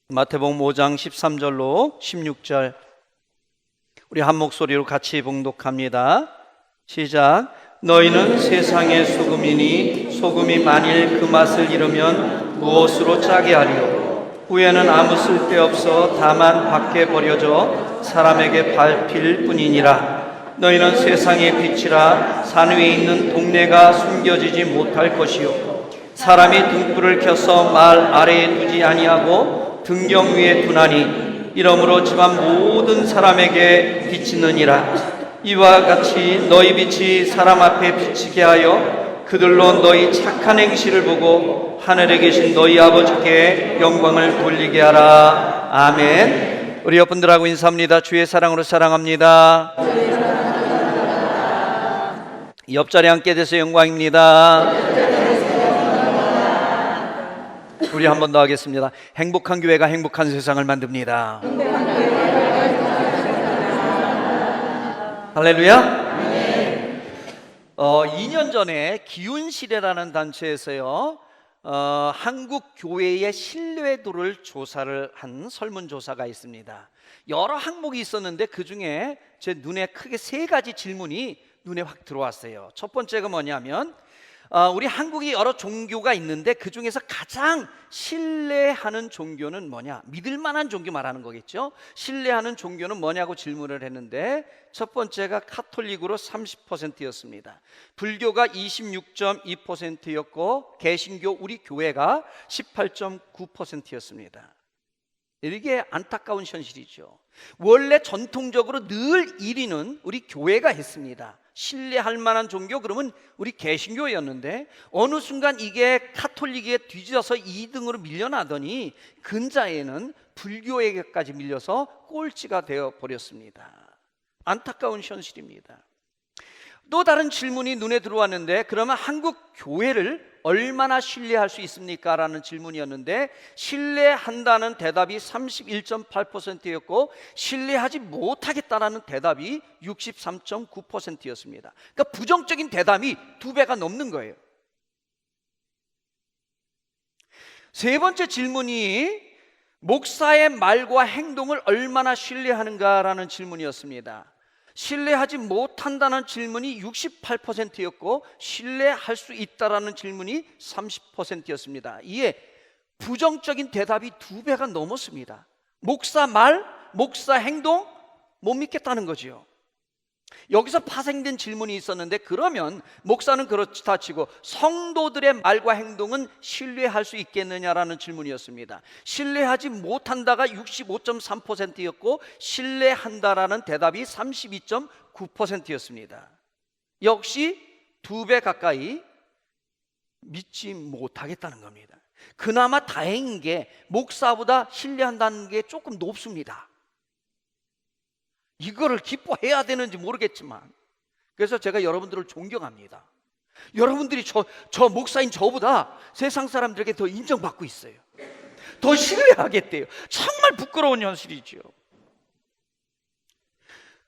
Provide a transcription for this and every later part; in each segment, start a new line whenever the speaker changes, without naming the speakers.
마태복음 5장 13절로 16절 우리 한 목소리로 같이 봉독합니다. 시작. 너희는 세상의 소금이니 소금이 만일 그 맛을 잃으면 무엇으로 짜게 하리요? 후에는 아무 쓸데없어 다만 밖에 버려져 사람에게 밟힐 뿐이니라. 너희는 세상의 빛이라. 산 위에 있는 동네가 숨겨지지 못할 것이요, 사람이 등불을 켜서 말 아래에 두지 아니하고 등경 위에 두나니 이러므로 집안 모든 사람에게 비치느니라. 이와 같이 너희 빛이 사람 앞에 비치게 하여 그들로 너희 착한 행실을 보고 하늘에 계신 너희 아버지께 영광을 돌리게 하라. 아멘. 우리 옆분들하고 인사합니다. 주의 사랑으로 사랑합니다. 옆자리 함께 돼서 영광입니다. 우리 한 번 더 하겠습니다. 행복한 교회가 행복한 세상을 만듭니다. 할렐루야. 2년 전에 기운시대라는 단체에서요, 한국 교회의 신뢰도를 조사를 한 설문조사가 있습니다. 여러 항목이 있었는데 그 중에 제 눈에 크게 세 가지 질문이 눈에 확 들어왔어요. 첫 번째가 뭐냐면, 우리 한국이 여러 종교가 있는데 그 중에서 가장 신뢰하는 종교는 뭐냐? 믿을 만한 종교 말하는 거겠죠? 신뢰하는 종교는 뭐냐고 질문을 했는데 첫 번째가 카톨릭으로 30%였습니다. 불교가 26.2%였고 개신교 우리 교회가 18.9%였습니다. 이게 안타까운 현실이죠. 원래 전통적으로 늘 1위는 우리 교회가 했습니다. 신뢰할 만한 종교 그러면 우리 개신교였는데 어느 순간 이게 카톨릭에 뒤져서 2등으로 밀려나더니 근자에는 불교에게까지 밀려서 꼴찌가 되어버렸습니다. 안타까운 현실입니다. 또 다른 질문이 눈에 들어왔는데, 그러면 한국 교회를 얼마나 신뢰할 수 있습니까? 라는 질문이었는데 신뢰한다는 대답이 31.8%였고 신뢰하지 못하겠다라는 대답이 63.9%였습니다. 그러니까 부정적인 대답이 2배가 넘는 거예요. 세 번째 질문이 목사의 말과 행동을 얼마나 신뢰하는가라는 질문이었습니다. 신뢰하지 못한다는 질문이 68%였고 신뢰할 수 있다라는 질문이 30%였습니다. 이에 부정적인 대답이 2배가 넘었습니다. 목사 말, 목사 행동 못 믿겠다는 거지요. 여기서 파생된 질문이 있었는데, 그러면 목사는 그렇다 치고 성도들의 말과 행동은 신뢰할 수 있겠느냐라는 질문이었습니다. 신뢰하지 못한다가 65.3%였고 신뢰한다라는 대답이 32.9%였습니다. 역시 2배 가까이 믿지 못하겠다는 겁니다. 그나마 다행인 게 목사보다 신뢰한다는 게 조금 높습니다. 이거를 기뻐해야 되는지 모르겠지만, 그래서 제가 여러분들을 존경합니다. 여러분들이 저 목사인 저보다 세상 사람들에게 더 인정받고 있어요. 더 신뢰하겠대요. 정말 부끄러운 현실이죠.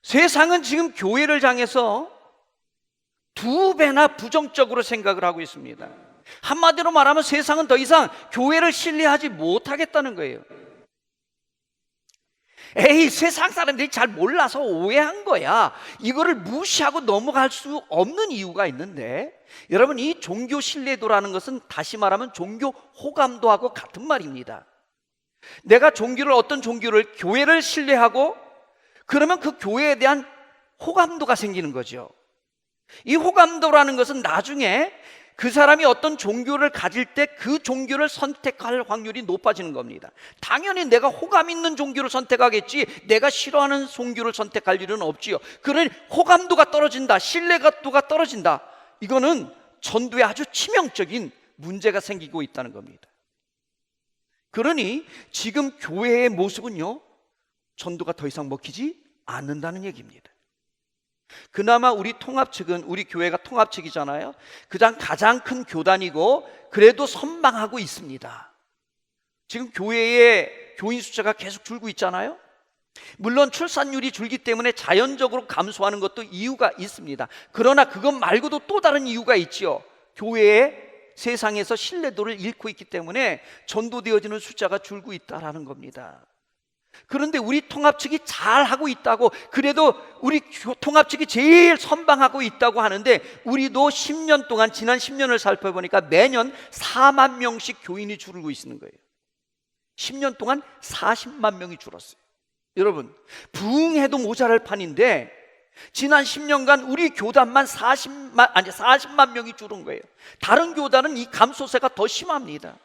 세상은 지금 교회를 향해서 2배나 부정적으로 생각을 하고 있습니다. 한마디로 말하면 세상은 더 이상 교회를 신뢰하지 못하겠다는 거예요. 에이, 세상 사람들이 잘 몰라서 오해한 거야. 이거를 무시하고 넘어갈 수 없는 이유가 있는데, 여러분, 이 종교 신뢰도라는 것은 다시 말하면 종교 호감도하고 같은 말입니다. 내가 어떤 종교를, 교회를 신뢰하고 그러면 그 교회에 대한 호감도가 생기는 거죠. 이 호감도라는 것은 나중에 그 사람이 어떤 종교를 가질 때 그 종교를 선택할 확률이 높아지는 겁니다. 당연히 내가 호감 있는 종교를 선택하겠지 내가 싫어하는 종교를 선택할 일은 없지요. 그러니 호감도가 떨어진다, 신뢰도가 떨어진다, 이거는 전도에 아주 치명적인 문제가 생기고 있다는 겁니다. 그러니 지금 교회의 모습은요, 전도가 더 이상 먹히지 않는다는 얘기입니다. 그나마 우리 통합 측은, 우리 교회가 통합 측이잖아요. 가장 큰 교단이고 그래도 선방하고 있습니다. 지금 교회의 교인 숫자가 계속 줄고 있잖아요. 물론 출산율이 줄기 때문에 자연적으로 감소하는 것도 이유가 있습니다. 그러나 그것 말고도 또 다른 이유가 있지요. 교회의 세상에서 신뢰도를 잃고 있기 때문에 전도되어지는 숫자가 줄고 있다라는 겁니다. 그런데 우리 통합 측이 잘하고 있다고, 그래도 우리 통합 측이 제일 선방하고 있다고 하는데, 우리도 10년 동안, 지난 10년을 살펴보니까 매년 4만 명씩 교인이 줄고 있는 거예요. 10년 동안 40만 명이 줄었어요. 여러분, 부흥해도 모자랄 판인데 지난 10년간 우리 교단만 40만 명이 줄은 거예요. 다른 교단은 이 감소세가 더 심합니다.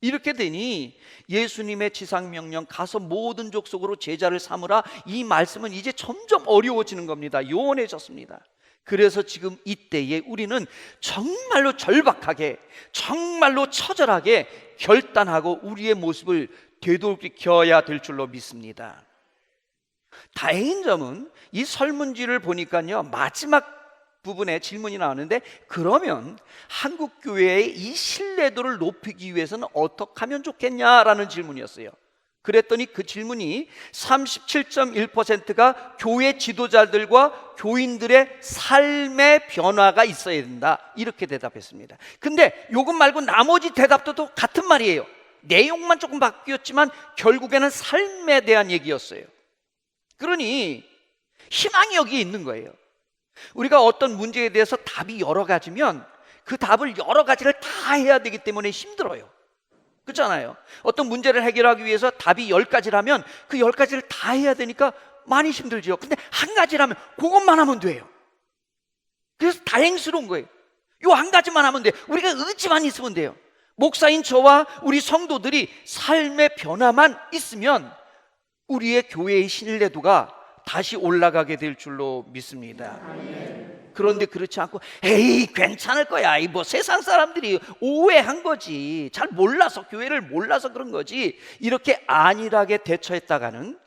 이렇게 되니 예수님의 지상명령, 가서 모든 족속으로 제자를 삼으라, 이 말씀은 이제 점점 어려워지는 겁니다. 요원해졌습니다. 그래서 지금 이때에 우리는 정말로 절박하게, 정말로 처절하게 결단하고 우리의 모습을 되돌이켜야 될 줄로 믿습니다. 다행인 점은 이 설문지를 보니까요, 마지막 부분에 질문이 나오는데, 그러면 한국교회의 이 신뢰도를 높이기 위해서는 어떻게 하면 좋겠냐라는 질문이었어요. 그랬더니 그 질문이 37.1%가 교회 지도자들과 교인들의 삶의 변화가 있어야 된다, 이렇게 대답했습니다. 근데 이것 말고 나머지 대답도 또 같은 말이에요. 내용만 조금 바뀌었지만 결국에는 삶에 대한 얘기였어요. 그러니 희망이 여기에 있는 거예요. 우리가 어떤 문제에 대해서 답이 여러 가지면 그 답을 여러 가지를 다 해야 되기 때문에 힘들어요. 그렇잖아요. 어떤 문제를 해결하기 위해서 답이 10가지라면 그 10가지를 다 해야 되니까 많이 힘들죠. 근데 한 가지라면 그것만 하면 돼요. 그래서 다행스러운 거예요. 요 한 가지만 하면 돼요. 우리가 의지만 있으면 돼요. 목사인 저와 우리 성도들이 삶의 변화만 있으면 우리의 교회의 신뢰도가 다시 올라가게 될 줄로 믿습니다. 그런데 그렇지 않고, 에이 괜찮을 거야, 뭐 세상 사람들이 오해한 거지, 잘 몰라서, 교회를 몰라서 그런 거지, 이렇게 안일하게 대처했다가는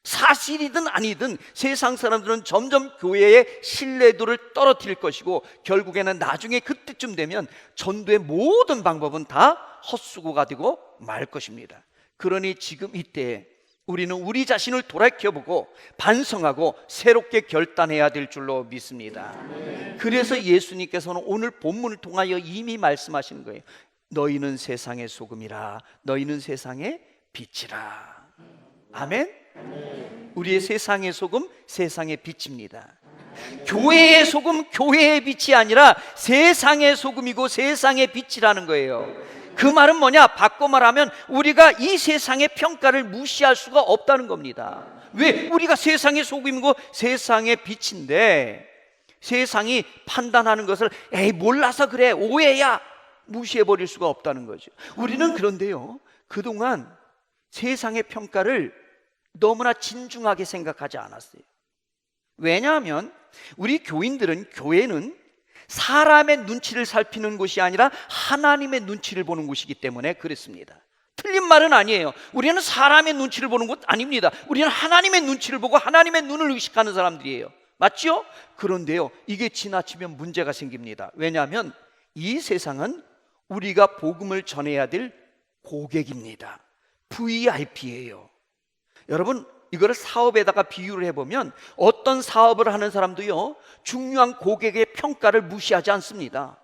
사실이든 아니든 세상 사람들은 점점 교회의 신뢰도를 떨어뜨릴 것이고, 결국에는 나중에 그때쯤 되면 전도의 모든 방법은 다 헛수고가 되고 말 것입니다. 그러니 지금 이때 우리는 우리 자신을 돌이켜보고 반성하고 새롭게 결단해야 될 줄로 믿습니다. 그래서 예수님께서는 오늘 본문을 통하여 이미 말씀하시는 거예요. 너희는 세상의 소금이라, 너희는 세상의 빛이라. 아멘? 우리의 세상의 소금, 세상의 빛입니다. 교회의 소금, 교회의 빛이 아니라 세상의 소금이고 세상의 빛이라는 거예요. 그 말은 뭐냐? 바꿔 말하면 우리가 이 세상의 평가를 무시할 수가 없다는 겁니다. 왜? 우리가 세상의 소금이고 세상의 빛인데, 세상이 판단하는 것을 에이 몰라서 그래, 오해야, 무시해버릴 수가 없다는 거죠. 우리는 그런데요, 그동안 세상의 평가를 너무나 진중하게 생각하지 않았어요. 왜냐하면 우리 교회는 사람의 눈치를 살피는 곳이 아니라 하나님의 눈치를 보는 곳이기 때문에 그렇습니다. 틀린 말은 아니에요. 우리는 사람의 눈치를 보는 곳 아닙니다. 우리는 하나님의 눈치를 보고 하나님의 눈을 의식하는 사람들이에요. 맞죠? 그런데요, 이게 지나치면 문제가 생깁니다. 왜냐하면 이 세상은 우리가 복음을 전해야 될 고객입니다. VIP예요. 여러분, 이거를 사업에다가 비유를 해보면 어떤 사업을 하는 사람도요, 중요한 고객의 평가를 무시하지 않습니다.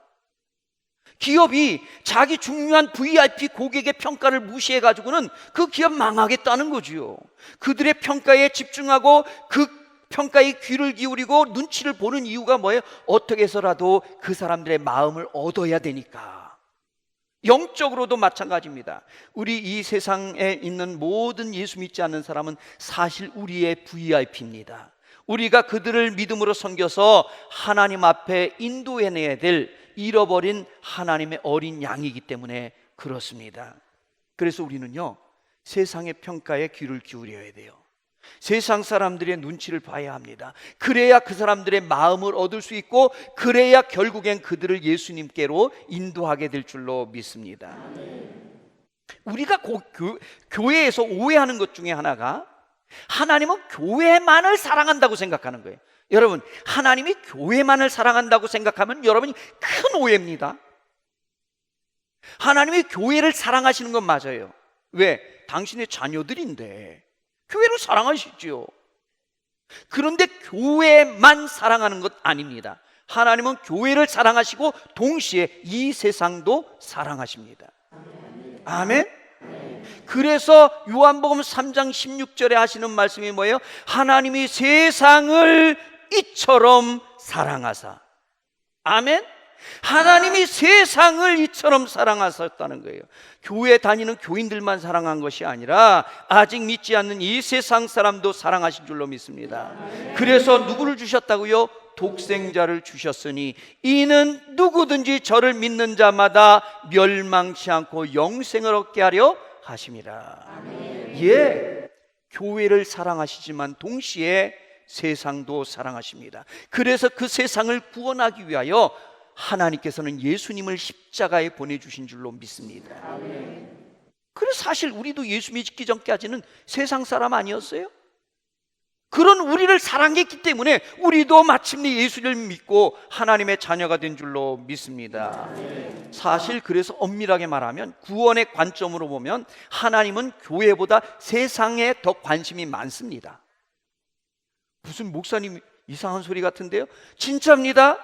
기업이 자기 중요한 VIP 고객의 평가를 무시해가지고는 그 기업 망하겠다는 거지요. 그들의 평가에 집중하고 그 평가에 귀를 기울이고 눈치를 보는 이유가 뭐예요? 어떻게 해서라도 그 사람들의 마음을 얻어야 되니까. 영적으로도 마찬가지입니다. 우리 이 세상에 있는 모든 예수 믿지 않는 사람은 사실 우리의 VIP입니다. 우리가 그들을 믿음으로 섬겨서 하나님 앞에 인도해내야 될 잃어버린 하나님의 어린 양이기 때문에 그렇습니다. 그래서 우리는요, 세상의 평가에 귀를 기울여야 돼요. 세상 사람들의 눈치를 봐야 합니다. 그래야 그 사람들의 마음을 얻을 수 있고, 그래야 결국엔 그들을 예수님께로 인도하게 될 줄로 믿습니다. 우리가 교회에서 오해하는 것 중에 하나가, 하나님은 교회만을 사랑한다고 생각하는 거예요. 여러분, 하나님이 교회만을 사랑한다고 생각하면 여러분이 큰 오해입니다. 하나님이 교회를 사랑하시는 건 맞아요. 왜? 당신의 자녀들인데 교회를 사랑하시죠. 그런데 교회만 사랑하는 것 아닙니다. 하나님은 교회를 사랑하시고 동시에 이 세상도 사랑하십니다. 아멘. 그래서 요한복음 3장 16절에 하시는 말씀이 뭐예요? 하나님이 세상을 이처럼 사랑하사. 아멘. 하나님이 세상을 이처럼 사랑하셨다는 거예요. 교회 다니는 교인들만 사랑한 것이 아니라 아직 믿지 않는 이 세상 사람도 사랑하신 줄로 믿습니다. 그래서 누구를 주셨다고요? 독생자를 주셨으니 이는 누구든지 저를 믿는 자마다 멸망치 않고 영생을 얻게 하려 하심이라. 예, 교회를 사랑하시지만 동시에 세상도 사랑하십니다. 그래서 그 세상을 구원하기 위하여 하나님께서는 예수님을 십자가에 보내주신 줄로 믿습니다. 그래서 사실 우리도 예수 믿기 전까지는 세상 사람 아니었어요? 그런 우리를 사랑했기 때문에 우리도 마침내 예수를 믿고 하나님의 자녀가 된 줄로 믿습니다. 사실 그래서 엄밀하게 말하면 구원의 관점으로 보면 하나님은 교회보다 세상에 더 관심이 많습니다. 무슨 목사님 이상한 소리 같은데요? 진짜입니다.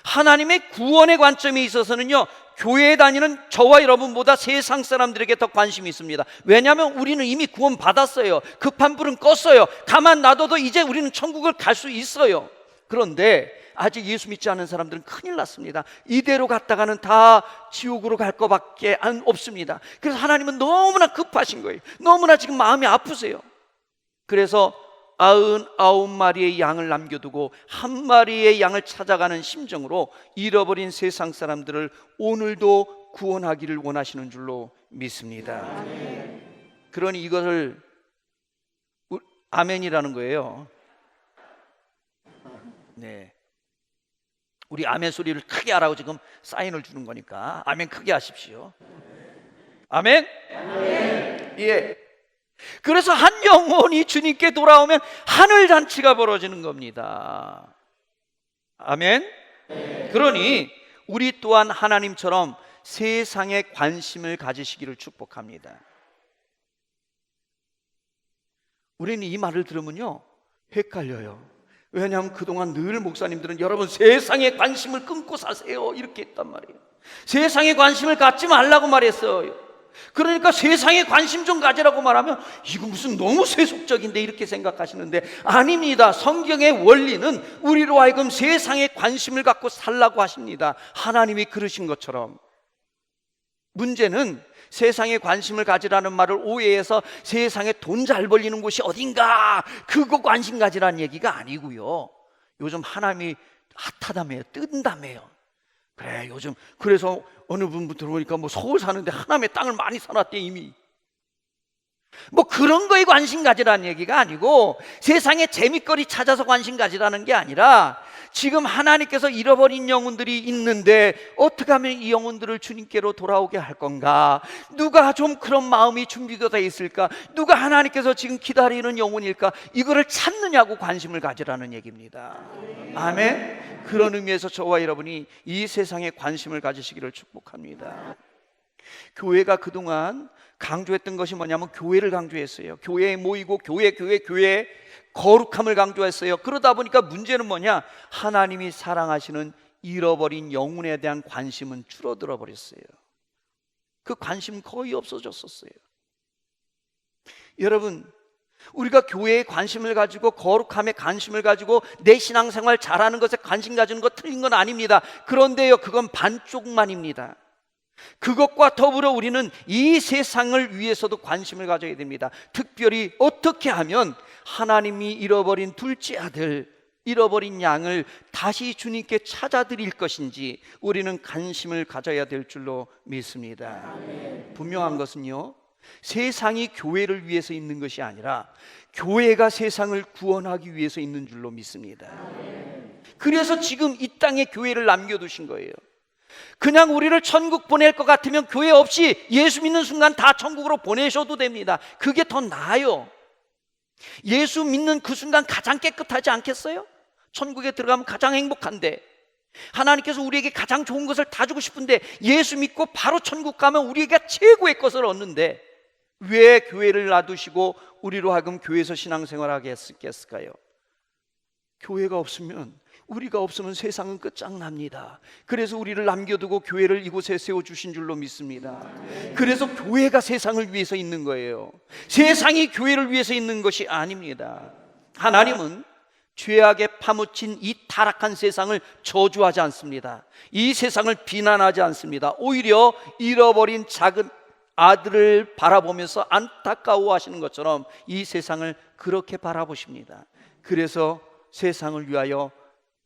하나님의 구원의 관점에 있어서는요, 교회에 다니는 저와 여러분보다 세상 사람들에게 더 관심이 있습니다. 왜냐하면 우리는 이미 구원 받았어요. 급한 불은 껐어요. 가만 놔둬도 이제 우리는 천국을 갈 수 있어요. 그런데 아직 예수 믿지 않은 사람들은 큰일 났습니다. 이대로 갔다가는 다 지옥으로 갈 것밖에 없습니다. 그래서 하나님은 너무나 급하신 거예요. 너무나 지금 마음이 아프세요. 그래서 99마리의 양을 남겨두고 한 마리의 양을 찾아가는 심정으로 잃어버린 세상 사람들을 오늘도 구원하기를 원하시는 줄로 믿습니다. 그러니 이것을 아멘이라는 거예요. 네, 우리 아멘 소리를 크게 하라고 지금 사인을 주는 거니까 아멘 크게 하십시오. 아멘? 아멘. 예. 그래서 한 영혼이 주님께 돌아오면 하늘잔치가 벌어지는 겁니다. 아멘. 그러니 우리 또한 하나님처럼 세상에 관심을 가지시기를 축복합니다. 우리는 이 말을 들으면요 헷갈려요. 왜냐하면 그동안 늘 목사님들은 여러분 세상에 관심을 끊고 사세요 이렇게 했단 말이에요. 세상에 관심을 갖지 말라고 말했어요. 그러니까 세상에 관심 좀 가지라고 말하면 이거 무슨 너무 세속적인데 이렇게 생각하시는데 아닙니다. 성경의 원리는 우리로 하여금 세상에 관심을 갖고 살라고 하십니다. 하나님이 그러신 것처럼. 문제는 세상에 관심을 가지라는 말을 오해해서 세상에 돈 잘 벌리는 곳이 어딘가 그거 관심 가지라는 얘기가 아니고요. 요즘 하나님이 핫하다며요. 뜬다며요. 그래 요즘 그래서 어느 분부터 보니까 뭐 서울 사는데 하남에 땅을 많이 사놨대 이미. 뭐 그런 거에 관심 가지라는 얘기가 아니고 세상에 재밌거리 찾아서 관심 가지라는 게 아니라 지금 하나님께서 잃어버린 영혼들이 있는데 어떻게 하면 이 영혼들을 주님께로 돌아오게 할 건가? 누가 좀 그런 마음이 준비가 돼 있을까? 누가 하나님께서 지금 기다리는 영혼일까? 이거를 찾느냐고 관심을 가지라는 얘기입니다. 아멘. 그런 의미에서 저와 여러분이 이 세상에 관심을 가지시기를 축복합니다. 교회가 그동안 강조했던 것이 뭐냐면 교회를 강조했어요. 교회에 모이고 교회 거룩함을 강조했어요. 그러다 보니까 문제는 뭐냐? 하나님이 사랑하시는 잃어버린 영혼에 대한 관심은 줄어들어 버렸어요. 그 관심 거의 없어졌었어요. 여러분, 우리가 교회에 관심을 가지고 거룩함에 관심을 가지고 내 신앙생활 잘하는 것에 관심 가지는 거 틀린 건 아닙니다. 그런데요, 그건 반쪽만입니다. 그것과 더불어 우리는 이 세상을 위해서도 관심을 가져야 됩니다. 특별히 어떻게 하면 하나님이 잃어버린 둘째 아들, 잃어버린 양을 다시 주님께 찾아드릴 것인지 우리는 관심을 가져야 될 줄로 믿습니다. 분명한 것은요, 세상이 교회를 위해서 있는 것이 아니라 교회가 세상을 구원하기 위해서 있는 줄로 믿습니다. 그래서 지금 이 땅에 교회를 남겨두신 거예요. 그냥 우리를 천국 보낼 것 같으면 교회 없이 예수 믿는 순간 다 천국으로 보내셔도 됩니다. 그게 더 나아요. 예수 믿는 그 순간 가장 깨끗하지 않겠어요? 천국에 들어가면 가장 행복한데, 하나님께서 우리에게 가장 좋은 것을 다 주고 싶은데 예수 믿고 바로 천국 가면 우리에게 최고의 것을 얻는데 왜 교회를 놔두시고 우리로 하여금 교회에서 신앙생활하게 했을까요? 교회가 없으면 우리가 없으면 세상은 끝장납니다. 그래서 우리를 남겨두고 교회를 이곳에 세워주신 줄로 믿습니다. 그래서 교회가 세상을 위해서 있는 거예요. 세상이 교회를 위해서 있는 것이 아닙니다. 하나님은 죄악에 파묻힌 이 타락한 세상을 저주하지 않습니다. 이 세상을 비난하지 않습니다. 오히려 잃어버린 작은 아들을 바라보면서 안타까워하시는 것처럼 이 세상을 그렇게 바라보십니다. 그래서 세상을 위하여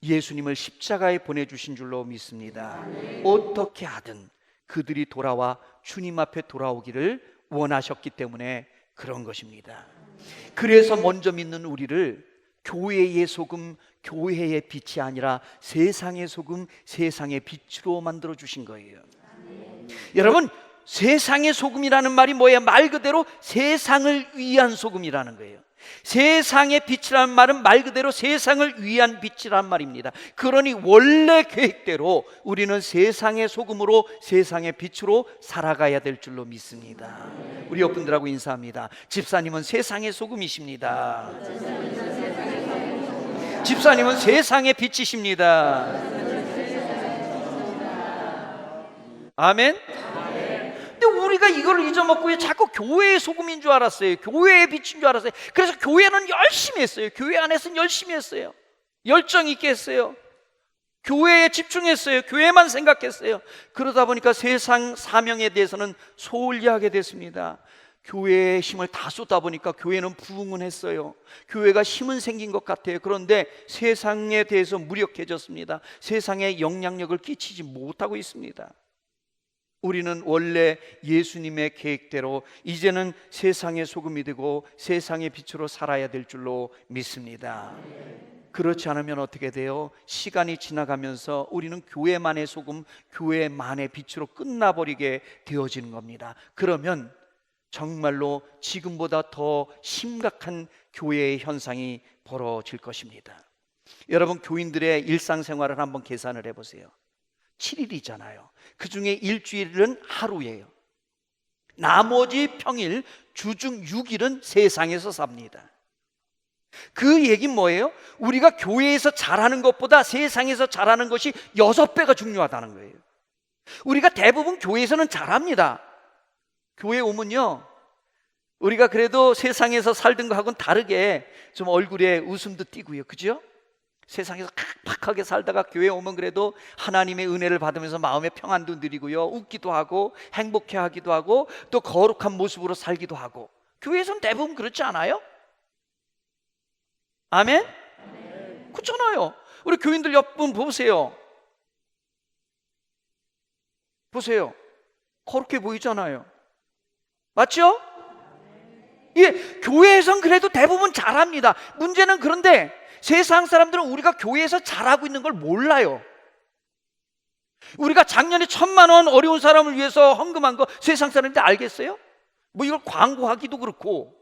예수님을 십자가에 보내주신 줄로 믿습니다. 어떻게 하든 그들이 돌아와 주님 앞에 돌아오기를 원하셨기 때문에 그런 것입니다. 그래서 먼저 믿는 우리를 교회의 소금, 교회의 빛이 아니라 세상의 소금, 세상의 빛으로 만들어 주신 거예요. 여러분, 세상의 소금이라는 말이 뭐예요? 말 그대로 세상을 위한 소금이라는 거예요. 세상의 빛이라는 말은 말 그대로 세상을 위한 빛이란 말입니다. 그러니 원래 계획대로 우리는 세상의 소금으로 세상의 빛으로 살아가야 될 줄로 믿습니다. 우리 옆분들하고 인사합니다. 집사님은 세상의 소금이십니다. 집사님은 세상의 빛이십니다. 아멘. 근데 우리가 이걸 잊어먹고 자꾸 교회의 소금인 줄 알았어요. 교회의 빛인 줄 알았어요. 그래서 교회는 열심히 했어요. 교회 안에서는 열심히 했어요. 열정 있게 했어요. 교회에 집중했어요. 교회만 생각했어요. 그러다 보니까 세상 사명에 대해서는 소홀히 하게 됐습니다. 교회의 힘을 다 쏟다 보니까 교회는 부흥은 했어요. 교회가 힘은 생긴 것 같아요. 그런데 세상에 대해서 무력해졌습니다. 세상에 영향력을 끼치지 못하고 있습니다. 우리는 원래 예수님의 계획대로 이제는 세상의 소금이 되고 세상의 빛으로 살아야 될 줄로 믿습니다. 그렇지 않으면 어떻게 돼요? 시간이 지나가면서 우리는 교회만의 소금, 교회만의 빛으로 끝나버리게 되어지는 겁니다. 그러면 정말로 지금보다 더 심각한 교회의 현상이 벌어질 것입니다. 여러분, 교인들의 일상생활을 한번 계산을 해보세요. 7일이잖아요. 그 중에 일주일은 하루예요. 나머지 평일, 주중 6일은 세상에서 삽니다. 그 얘기는 뭐예요? 우리가 교회에서 잘하는 것보다 세상에서 잘하는 것이 6배가 중요하다는 거예요. 우리가 대부분 교회에서는 잘합니다. 교회 오면요, 우리가 그래도 세상에서 살던 거하고는 다르게 좀 얼굴에 웃음도 띄고요, 그죠? 세상에서 팍팍하게 살다가 교회 오면 그래도 하나님의 은혜를 받으면서 마음의 평안도 누리고요, 웃기도 하고 행복해하기도 하고 또 거룩한 모습으로 살기도 하고. 교회에서는 대부분 그렇지 않아요? 아멘? 그렇잖아요. 우리 교인들 옆분 보세요. 보세요. 거룩해 보이잖아요. 맞죠? 예, 교회에선 그래도 대부분 잘합니다. 문제는 그런데 세상 사람들은 우리가 교회에서 잘하고 있는 걸 몰라요. 우리가 작년에 1,000만 원 어려운 사람을 위해서 헌금한 거 세상 사람들이 알겠어요? 뭐 이걸 광고하기도 그렇고,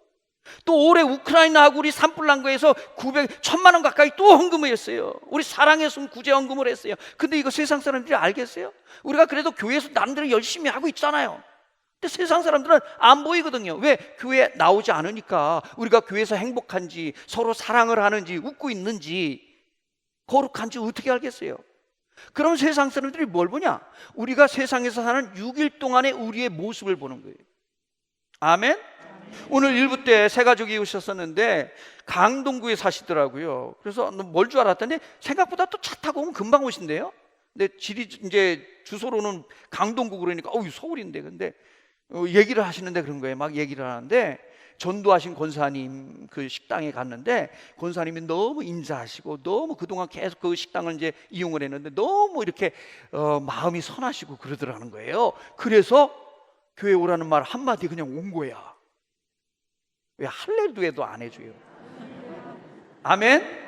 또 올해 우크라이나하고 우리 산불난거에서 1,000만 원 가까이 또 헌금을 했어요. 우리 사랑의 숨 구제 헌금을 했어요. 근데 이거 세상 사람들이 알겠어요? 우리가 그래도 교회에서 나름대로 열심히 하고 있잖아요. 근데 세상 사람들은 안 보이거든요. 왜? 교회에 나오지 않으니까. 우리가 교회에서 행복한지, 서로 사랑을 하는지, 웃고 있는지, 거룩한지 어떻게 알겠어요? 그럼 세상 사람들이 뭘 보냐? 우리가 세상에서 사는 6일 동안의 우리의 모습을 보는 거예요. 아멘? 오늘 일부 때 새 가족이 오셨었는데 강동구에 사시더라고요. 그래서 뭘 줄 알았더니 생각보다 또 차 타고 오면 금방 오신대요. 근데 이제 주소로는 강동구 그러니까 서울인데, 근데 얘기를 하시는데 그런 거예요. 막 얘기를 하는데 전도하신 권사님 그 식당에 갔는데 권사님이 너무 인자하시고 너무 그동안 계속 그 식당을 이제 이용을 했는데 너무 이렇게 마음이 선하시고 그러더라는 거예요. 그래서 교회 오라는 말 한마디 그냥 온 거야. 왜 할렐루야도 안 해줘요? 아멘?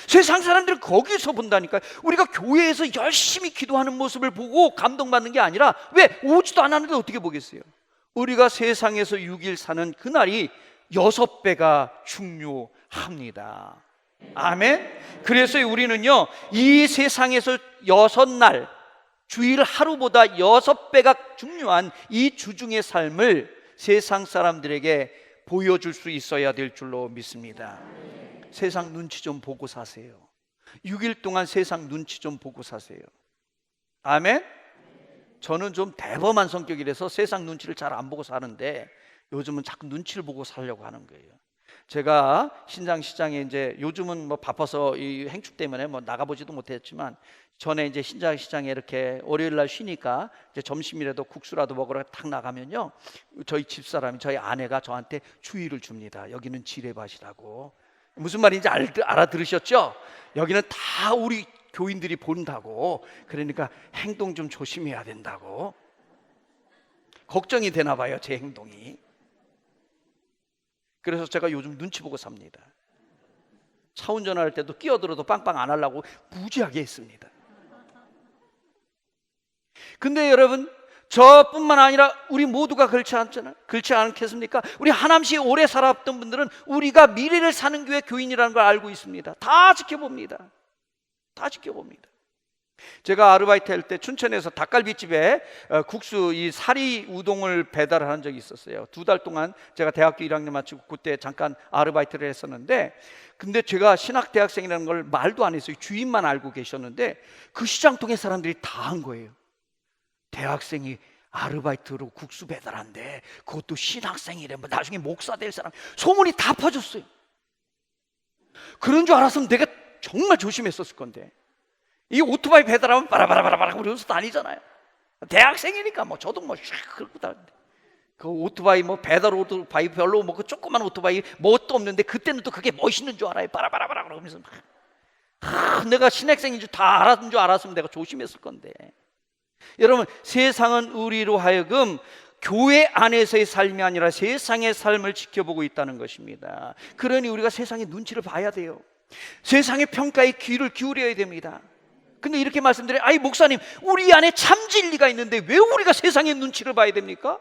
세상 사람들은 거기서 본다니까요. 우리가 교회에서 열심히 기도하는 모습을 보고 감동받는 게 아니라, 왜? 오지도 않았는데 어떻게 보겠어요? 우리가 세상에서 6일 사는 그날이 6배가 중요합니다. 아멘? 그래서 우리는요, 이 세상에서 6날, 주일 하루보다 6배가 중요한 이 주중의 삶을 세상 사람들에게 보여줄 수 있어야 될 줄로 믿습니다. 세상 눈치 좀 보고 사세요. 6일 동안 세상 눈치 좀 보고 사세요. 아멘? 저는 좀 대범한 성격이라서 세상 눈치를 잘 안 보고 사는데 요즘은 자꾸 눈치를 보고 살려고 하는 거예요. 제가 신장시장에 이제 요즘은 뭐 바빠서 이 행축 때문에 뭐 나가보지도 못했지만 전에 이제 신장시장에 이렇게 월요일 날 쉬니까 이제 점심이라도 국수라도 먹으러 탁 나가면요, 저희 집사람이, 저희 아내가 저한테 주의를 줍니다. 여기는 지뢰밭이라고. 무슨 말인지 알아들으셨죠? 여기는 다 우리 교인들이 본다고. 그러니까 행동 좀 조심해야 된다고. 걱정이 되나 봐요, 제 행동이. 그래서 제가 요즘 눈치 보고 삽니다. 차 운전할 때도 끼어들어도 빵빵 안 하려고 무지하게 했습니다. 근데 여러분, 저뿐만 아니라 우리 모두가 그렇지 않겠습니까? 우리 하남시에 오래 살았던 분들은 우리가 미래를 사는 교회 교인이라는 걸 알고 있습니다. 다 지켜봅니다. 다 지켜봅니다. 제가 아르바이트 할 때 춘천에서 닭갈비집에 국수, 이 사리 우동을 배달한 적이 있었어요. 2달 동안 제가 대학교 1학년 마치고 그때 잠깐 아르바이트를 했었는데, 근데 제가 신학대학생이라는 걸 말도 안 했어요. 주인만 알고 계셨는데 그 시장통에 사람들이 다 한 거예요. 대학생이 아르바이트로 국수 배달한대, 그것도 신학생이래, 뭐 나중에 목사 될 사람, 소문이 다 퍼졌어요. 그런 줄 알았으면 내가 정말 조심했었을 건데, 이 오토바이 배달하면 바라바라바라 그러면서 다니잖아요. 대학생이니까 뭐 저도 뭐 샥 그러고 다니는데, 그 오토바이 뭐 배달 오토바이 별로 뭐 그 조그만 오토바이 뭣도 없는데 그때는 또 그게 멋있는 줄 알아요. 바라바라바라 그러면서 내가 신학생인 줄 다 알았는 줄 알았으면 내가 조심했을 건데. 여러분, 세상은 우리로 하여금 교회 안에서의 삶이 아니라 세상의 삶을 지켜보고 있다는 것입니다. 그러니 우리가 세상의 눈치를 봐야 돼요. 세상의 평가에 귀를 기울여야 됩니다. 근데 이렇게 말씀드려요. 아이 목사님, 우리 안에 참 진리가 있는데 왜 우리가 세상의 눈치를 봐야 됩니까?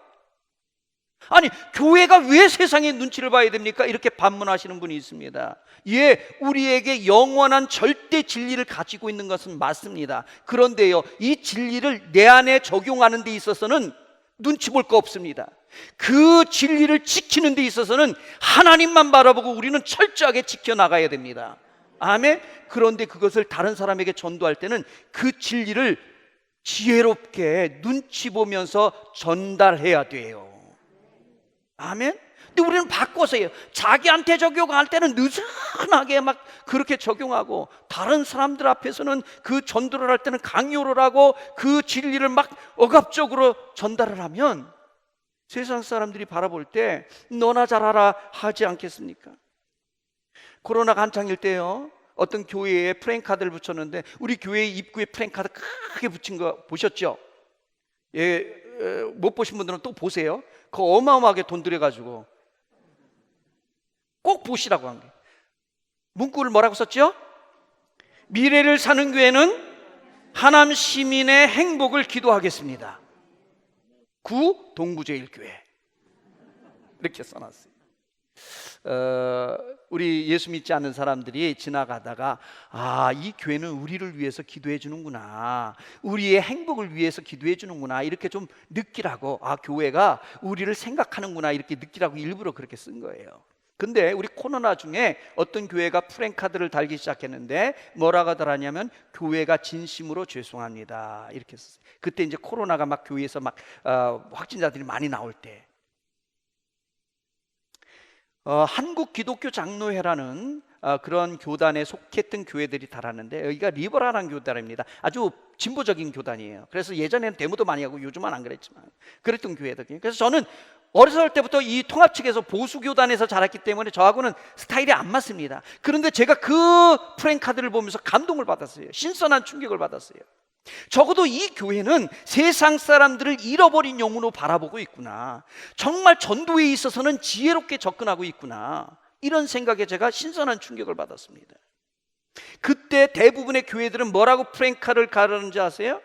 아니, 교회가 왜 세상의 눈치를 봐야 됩니까? 이렇게 반문하시는 분이 있습니다. 예, 우리에게 영원한 절대 진리를 가지고 있는 것은 맞습니다. 그런데요, 이 진리를 내 안에 적용하는 데 있어서는 눈치 볼 거 없습니다. 그 진리를 지키는 데 있어서는 하나님만 바라보고 우리는 철저하게 지켜나가야 됩니다. 아멘. 그런데 그것을 다른 사람에게 전도할 때는 그 진리를 지혜롭게 눈치 보면서 전달해야 돼요. 아멘. 근데 우리는 바꿔서 해요. 자기한테 적용할 때는 느슨하게 막 그렇게 적용하고, 다른 사람들 앞에서는 그 전도를 할 때는 강요를 하고 그 진리를 막 억압적으로 전달을 하면 세상 사람들이 바라볼 때 너나 잘하라 하지 않겠습니까? 코로나가 한창일 때요, 어떤 교회에 프랭카드를 붙였는데 우리 교회 입구에 프랭카드 크게 붙인 거 보셨죠? 예, 못 보신 분들은 또 보세요. 그거 어마어마하게 돈 들여가지고 꼭 보시라고 한 거예요. 문구를 뭐라고 썼죠? 미래를 사는 교회는 하남 시민의 행복을 기도하겠습니다. 구 동부제일교회, 이렇게 써놨어요. 우리 예수 믿지 않는 사람들이 지나가다가 이 교회는 우리를 위해서 기도해 주는구나, 우리의 행복을 위해서 기도해 주는구나, 이렇게 좀 느끼라고, 교회가 우리를 생각하는구나, 이렇게 느끼라고 일부러 그렇게 쓴 거예요. 근데 우리 코로나 중에 어떤 교회가 프랭카드를 달기 시작했는데 뭐라고 하더라냐면 교회가 진심으로 죄송합니다, 이렇게 썼어요. 그때 이제 코로나가 막 교회에서 막 확진자들이 많이 나올 때, 한국 기독교 장로회라는 그런 교단에 속했던 교회들이 달았는데, 여기가 리버럴한 교단입니다. 아주 진보적인 교단이에요. 그래서 예전에는 데모도 많이 하고 요즘은 안 그랬지만 그랬던 교회들이에요. 그래서 저는 어렸을 때부터 이 통합 측에서 보수 교단에서 자랐기 때문에 저하고는 스타일이 안 맞습니다. 그런데 제가 그 프랭카드를 보면서 감동을 받았어요. 신선한 충격을 받았어요. 적어도 이 교회는 세상 사람들을 잃어버린 영혼으로 바라보고 있구나, 정말 전도에 있어서는 지혜롭게 접근하고 있구나, 이런 생각에 제가 신선한 충격을 받았습니다. 그때 대부분의 교회들은 뭐라고 프랭카드를 가르는지 아세요?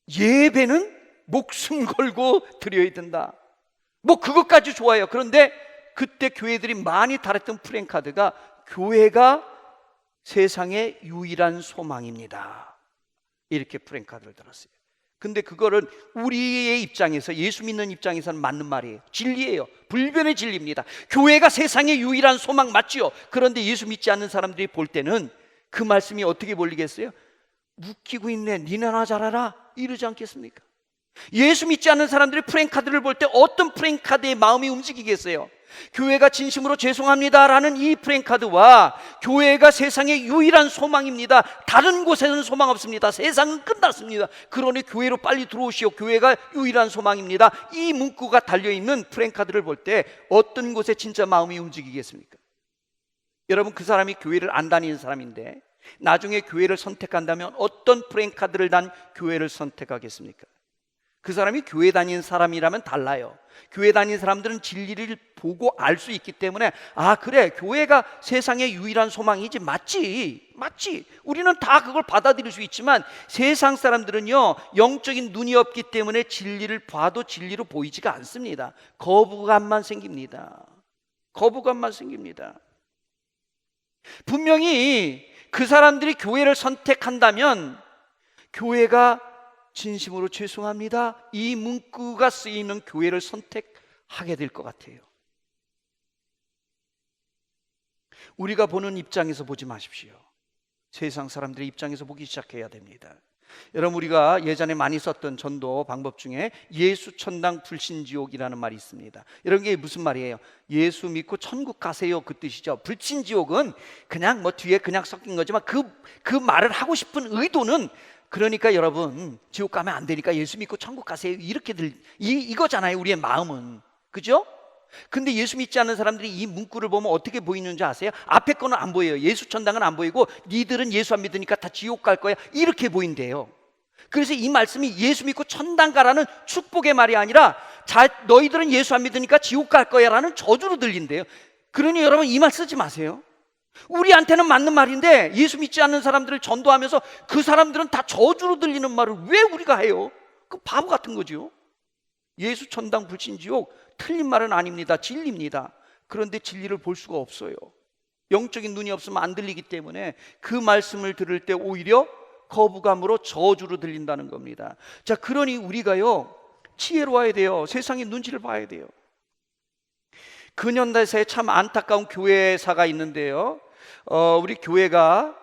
예배는 목숨 걸고 드려야 된다. 뭐 그것까지 좋아요. 그런데 그때 교회들이 많이 달았던 프랭카드가 교회가 세상의 유일한 소망입니다, 이렇게 프랭카드를 달았어요. 근데 그거는 우리의 입장에서, 예수 믿는 입장에서는 맞는 말이에요. 진리예요. 불변의 진리입니다. 교회가 세상의 유일한 소망 맞지요. 그런데 예수 믿지 않는 사람들이 볼 때는 그 말씀이 어떻게 보이겠어요? 웃기고 있네, 니네나 잘하라, 이러지 않겠습니까? 예수 믿지 않는 사람들이 프랭카드를 볼 때 어떤 프랭카드의 마음이 움직이겠어요? 교회가 진심으로 죄송합니다라는 이 프랭카드와 교회가 세상의 유일한 소망입니다, 다른 곳에는 소망 없습니다, 세상은 끝났습니다, 그러니 교회로 빨리 들어오시오, 교회가 유일한 소망입니다, 이 문구가 달려있는 프랭카드를 볼 때 어떤 곳에 진짜 마음이 움직이겠습니까? 여러분, 그 사람이 교회를 안 다니는 사람인데 나중에 교회를 선택한다면 어떤 프랭카드를 단 교회를 선택하겠습니까? 그 사람이 교회 다니는 사람이라면 달라요. 교회 다니는 사람들은 진리를 보고 알 수 있기 때문에, 아 그래, 교회가 세상의 유일한 소망이지, 맞지, 우리는 다 그걸 받아들일 수 있지만 세상 사람들은요, 영적인 눈이 없기 때문에 진리를 봐도 진리로 보이지가 않습니다. 거부감만 생깁니다. 분명히 그 사람들이 교회를 선택한다면 교회가 진심으로 죄송합니다, 이 문구가 쓰이는 교회를 선택하게 될 것 같아요. 우리가 보는 입장에서 보지 마십시오. 세상 사람들의 입장에서 보기 시작해야 됩니다. 여러분, 우리가 예전에 많이 썼던 전도 방법 중에 예수 천당 불신지옥이라는 말이 있습니다. 여러분, 이게 무슨 말이에요? 예수 믿고 천국 가세요, 그 뜻이죠. 불신지옥은 그냥 뒤에 그냥 섞인 거지만 그 말을 하고 싶은 의도는, 그러니까 여러분, 지옥 가면 안 되니까 예수 믿고 천국 가세요, 이렇게 이거잖아요, 우리의 마음은. 그죠? 근데 예수 믿지 않는 사람들이 이 문구를 보면 어떻게 보이는지 아세요? 앞에 거는 안 보여요. 예수 천당은 안 보이고, 니들은 예수 안 믿으니까 다 지옥 갈 거야, 이렇게 보인대요. 그래서 이 말씀이 예수 믿고 천당 가라는 축복의 말이 아니라, 너희들은 예수 안 믿으니까 지옥 갈 거야 라는 저주로 들린대요. 그러니 여러분, 이 말 쓰지 마세요. 우리한테는 맞는 말인데 예수 믿지 않는 사람들을 전도하면서 그 사람들은 다 저주로 들리는 말을 왜 우리가 해요? 그 바보 같은 거죠. 예수 천당 불신지옥, 틀린 말은 아닙니다. 진리입니다. 그런데 진리를 볼 수가 없어요. 영적인 눈이 없으면 안 들리기 때문에 그 말씀을 들을 때 오히려 거부감으로 저주로 들린다는 겁니다. 자, 그러니 우리가요, 지혜로워야 돼요. 세상의 눈치를 봐야 돼요. 근현대사에 참 안타까운 교회사가 있는데요, 우리 교회가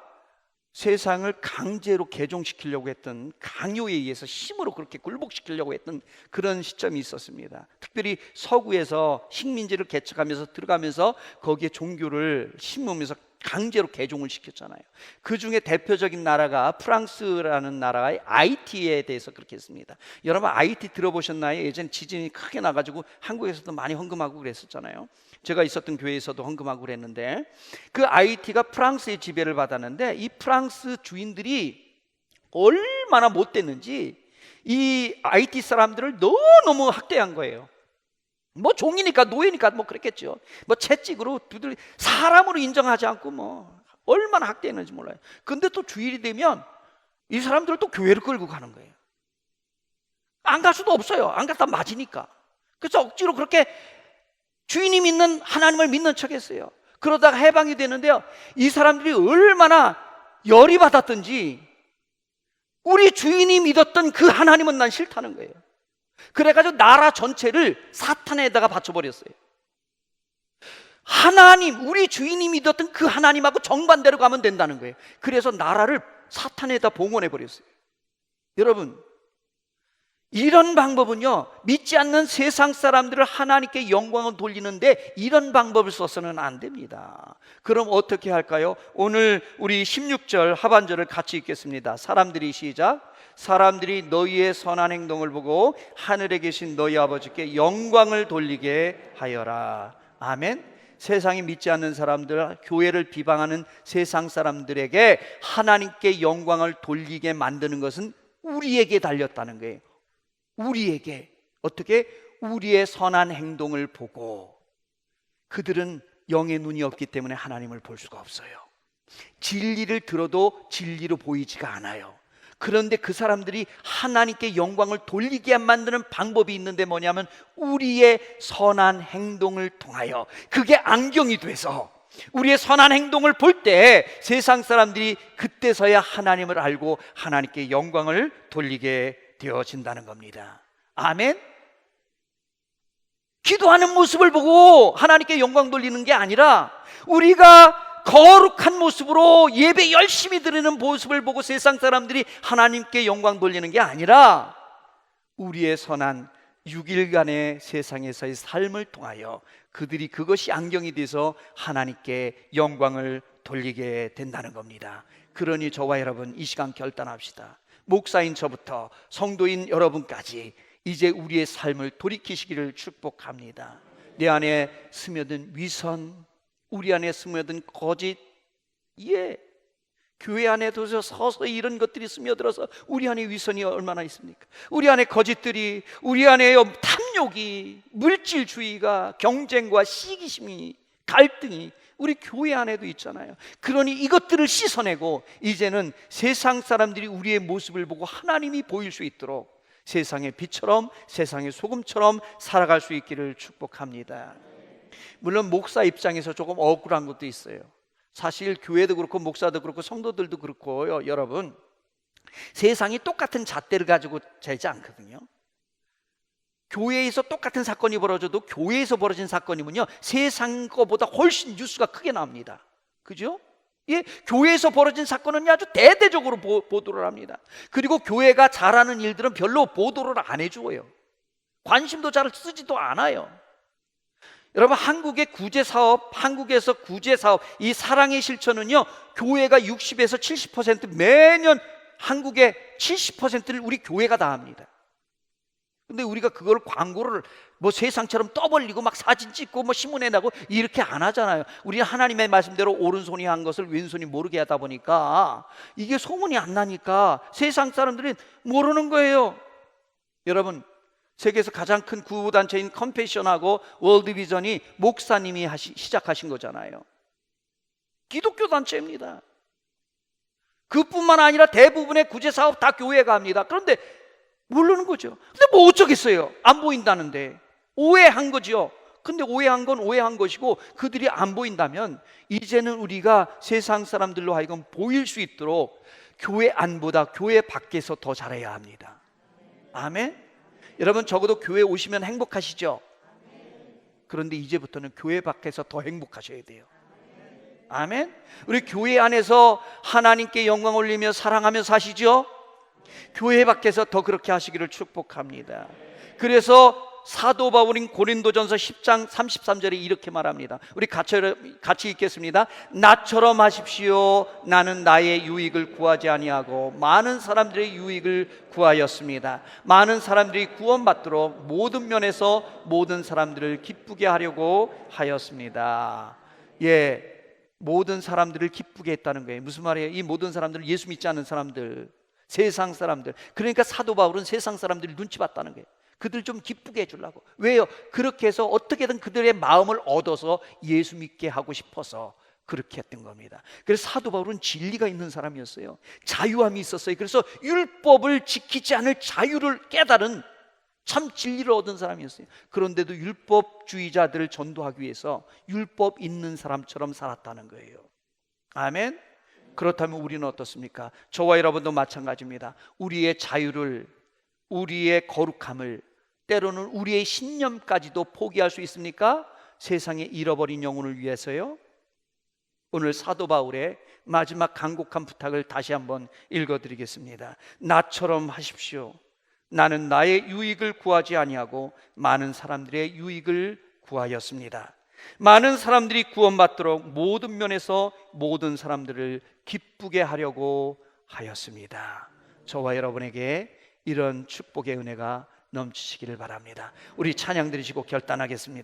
세상을 강제로 개종시키려고 했던, 강요에 의해서 힘으로 그렇게 굴복시키려고 했던 그런 시점이 있었습니다. 특별히 서구에서 식민지를 개척하면서 들어가면서 거기에 종교를 심으면서 강제로 개종을 시켰잖아요. 그 중에 대표적인 나라가 프랑스라는 나라의 IT에 대해서 그렇게 했습니다. 여러분, IT 들어보셨나요? 예전에 지진이 크게 나가지고 한국에서도 많이 헌금하고 그랬었잖아요. 제가 있었던 교회에서도 헌금하고 그랬는데, 그 IT가 프랑스의 지배를 받았는데 이 프랑스 주인들이 얼마나 못됐는지 이 IT 사람들을 너무너무 학대한 거예요. 종이니까, 노예니까 그랬겠죠. 채찍으로 두들, 사람으로 인정하지 않고 얼마나 학대했는지 몰라요. 근데 또 주일이 되면 이 사람들을 또 교회를 끌고 가는 거예요. 안 갈 수도 없어요. 안 갔다 맞으니까. 그래서 억지로 그렇게 주인이 믿는 하나님을 믿는 척 했어요. 그러다가 해방이 되는데요, 이 사람들이 얼마나 열이 받았던지 우리 주인이 믿었던 그 하나님은 난 싫다는 거예요. 그래가지고 나라 전체를 사탄에다가 바쳐버렸어요. 하나님, 우리 주인이 믿었던 그 하나님하고 정반대로 가면 된다는 거예요. 그래서 나라를 사탄에다 봉헌해버렸어요. 여러분, 이런 방법은요, 믿지 않는 세상 사람들을 하나님께 영광을 돌리는데 이런 방법을 써서는 안 됩니다. 그럼 어떻게 할까요? 오늘 우리 16절 하반절을 같이 읽겠습니다. 사람들이, 시작. 사람들이 너희의 선한 행동을 보고 하늘에 계신 너희 아버지께 영광을 돌리게 하여라. 아멘. 세상이 믿지 않는 사람들, 교회를 비방하는 세상 사람들에게 하나님께 영광을 돌리게 만드는 것은 우리에게 달렸다는 거예요. 우리에게. 어떻게? 우리의 선한 행동을 보고. 그들은 영의 눈이 없기 때문에 하나님을 볼 수가 없어요. 진리를 들어도 진리로 보이지가 않아요. 그런데 그 사람들이 하나님께 영광을 돌리게 만드는 방법이 있는데 뭐냐면 우리의 선한 행동을 통하여, 그게 안경이 돼서 우리의 선한 행동을 볼 때 세상 사람들이 그때서야 하나님을 알고 하나님께 영광을 돌리게 되어진다는 겁니다. 아멘. 기도하는 모습을 보고 하나님께 영광 돌리는 게 아니라 우리가 거룩한 모습으로 예배 열심히 드리는 모습을 보고 세상 사람들이 하나님께 영광 돌리는 게 아니라 우리의 선한 6일간의 세상에서의 삶을 통하여 그들이 그것이 안경이 돼서 하나님께 영광을 돌리게 된다는 겁니다. 그러니 저와 여러분 이 시간 결단합시다. 목사인 저부터 성도인 여러분까지 이제 우리의 삶을 돌이키시기를 축복합니다. 내 안에 스며든 위선, 우리 안에 스며든 거짓, 교회 안에 서서 이런 것들이 스며들어서 우리 안에 위선이 얼마나 있습니까? 우리 안에 거짓들이, 우리 안에 탐욕이, 물질주의가, 경쟁과 시기심이, 갈등이 우리 교회 안에도 있잖아요. 그러니 이것들을 씻어내고 이제는 세상 사람들이 우리의 모습을 보고 하나님이 보일 수 있도록 세상의 빛처럼, 세상의 소금처럼 살아갈 수 있기를 축복합니다. 물론 목사 입장에서 조금 억울한 것도 있어요. 사실 교회도 그렇고 목사도 그렇고 성도들도 그렇고요, 여러분, 세상이 똑같은 잣대를 가지고 재지 않거든요. 교회에서 똑같은 사건이 벌어져도 교회에서 벌어진 사건이면요 세상 거보다 훨씬 뉴스가 크게 나옵니다. 그죠? 교회에서 벌어진 사건은 아주 대대적으로 보도를 합니다. 그리고 교회가 잘하는 일들은 별로 보도를 안 해줘요. 관심도 잘 쓰지도 않아요. 여러분, 한국의 구제사업, 한국에서 구제사업, 이 사랑의 실천은요 교회가 60에서 70% 매년 한국의 70%를 우리 교회가 다 합니다. 근데 우리가 그걸 광고를 뭐 세상처럼 떠벌리고 막 사진 찍고 뭐 신문에 나고 이렇게 안 하잖아요. 우리는 하나님의 말씀대로 오른손이 한 것을 왼손이 모르게 하다 보니까 이게 소문이 안 나니까 세상 사람들이 모르는 거예요. 여러분, 세계에서 가장 큰 구호단체인 컴패션하고 월드비전이 목사님이 시작하신 거잖아요. 기독교 단체입니다. 그뿐만 아니라 대부분의 구제사업 다 교회가 합니다. 그런데 모르는 거죠. 근데 뭐 어쩌겠어요. 안 보인다는데. 오해한 거죠. 근데 오해한 건 오해한 것이고 그들이 안 보인다면 이제는 우리가 세상 사람들로 하여금 보일 수 있도록 교회 안보다 교회 밖에서 더 잘해야 합니다. 아멘. 여러분, 적어도 교회 오시면 행복하시죠? 그런데 이제부터는 교회 밖에서 더 행복하셔야 돼요. 아멘. 우리 교회 안에서 하나님께 영광 올리며 사랑하며 사시죠? 교회 밖에서 더 그렇게 하시기를 축복합니다. 그래서 사도 바울인 고린도전서 10장 33절에 이렇게 말합니다. 우리 같이 읽겠습니다. 나처럼 하십시오. 나는 나의 유익을 구하지 아니하고 많은 사람들의 유익을 구하였습니다. 많은 사람들이 구원받도록 모든 면에서 모든 사람들을 기쁘게 하려고 하였습니다. 모든 사람들을 기쁘게 했다는 거예요. 무슨 말이에요? 이 모든 사람들은 예수 믿지 않는 사람들, 세상 사람들. 그러니까 사도 바울은 세상 사람들이 눈치 봤다는 거예요. 그들 좀 기쁘게 해주려고. 왜요? 그렇게 해서 어떻게든 그들의 마음을 얻어서 예수 믿게 하고 싶어서 그렇게 했던 겁니다. 그래서 사도 바울은 진리가 있는 사람이었어요. 자유함이 있었어요. 그래서 율법을 지키지 않을 자유를 깨달은 참 진리를 얻은 사람이었어요. 그런데도 율법주의자들을 전도하기 위해서 율법 있는 사람처럼 살았다는 거예요. 아멘. 그렇다면 우리는 어떻습니까? 저와 여러분도 마찬가지입니다. 우리의 자유를, 우리의 거룩함을, 때로는 우리의 신념까지도 포기할 수 있습니까? 세상에 잃어버린 영혼을 위해서요. 오늘 사도 바울의 마지막 간곡한 부탁을 다시 한번 읽어드리겠습니다. 나처럼 하십시오. 나는 나의 유익을 구하지 아니하고 많은 사람들의 유익을 구하였습니다. 많은 사람들이 구원받도록 모든 면에서 모든 사람들을 기쁘게 하려고 하였습니다. 저와 여러분에게 이런 축복의 은혜가 넘치시기를 바랍니다. 우리 찬양 드리시고 결단하겠습니다.